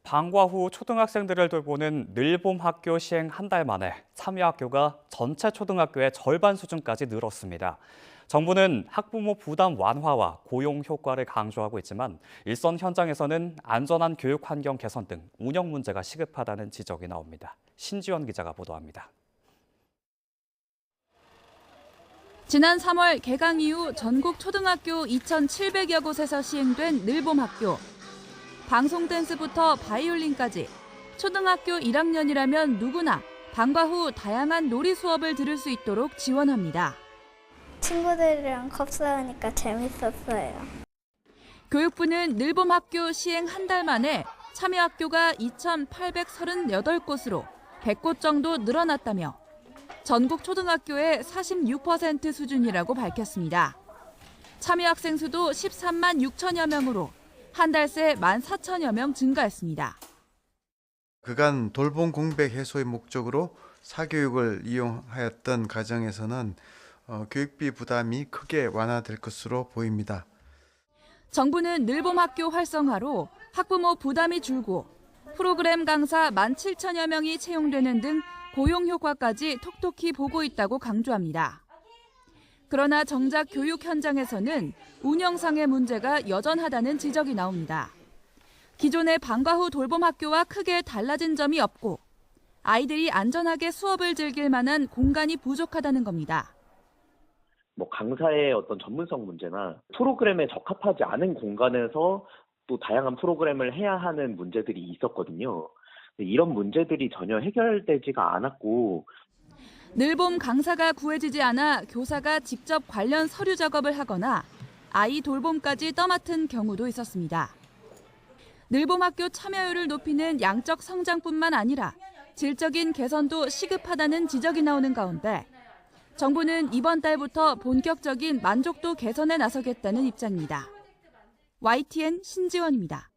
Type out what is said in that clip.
방과 후 초등학생들을 돌보는 늘봄 학교 시행 한 달 만에 참여학교가 전체 초등학교의 절반 수준까지 늘었습니다. 정부는 학부모 부담 완화와 고용 효과를 강조하고 있지만 일선 현장에서는 안전한 교육 환경 개선 등 운영 문제가 시급하다는 지적이 나옵니다. 신지원 기자가 보도합니다. 지난 3월 개강 이후 전국 초등학교 2,700여 곳에서 시행된 늘봄 학교. 방송 댄스부터 바이올린까지 초등학교 1학년이라면 누구나 방과 후 다양한 놀이 수업을 들을 수 있도록 지원합니다. 친구들이랑 컵사하니까 재밌었어요. 교육부는 늘봄 학교 시행 한 달 만에 참여 학교가 2,838곳으로 100곳 정도 늘어났다며 전국 초등학교의 46% 수준이라고 밝혔습니다. 참여 학생 수도 13만 6천여 명으로 한 달 새 14,000여 명 증가했습니다. 그간 돌봄 공백 해소의 목적으로 사교육을 이용하였던 가정에서는 교육비 부담이 크게 완화될 것으로 보입니다. 정부는 늘봄 학교 활성화로 학부모 부담이 줄고 프로그램 강사 17,000여 명이 채용되는 등 고용 효과까지 톡톡히 보고 있다고 강조합니다. 그러나 정작 교육 현장에서는 운영상의 문제가 여전하다는 지적이 나옵니다. 기존의 방과 후 돌봄 학교와 크게 달라진 점이 없고 아이들이 안전하게 수업을 즐길 만한 공간이 부족하다는 겁니다. 강사의 어떤 전문성 문제나 프로그램에 적합하지 않은 공간에서 또 다양한 프로그램을 해야 하는 문제들이 있었거든요. 이런 문제들이 전혀 해결되지가 않았고 늘봄 강사가 구해지지 않아 교사가 직접 관련 서류 작업을 하거나 아이 돌봄까지 떠맡은 경우도 있었습니다. 늘봄 학교 참여율을 높이는 양적 성장뿐만 아니라 질적인 개선도 시급하다는 지적이 나오는 가운데 정부는 이번 달부터 본격적인 만족도 개선에 나서겠다는 입장입니다. YTN 신지원입니다.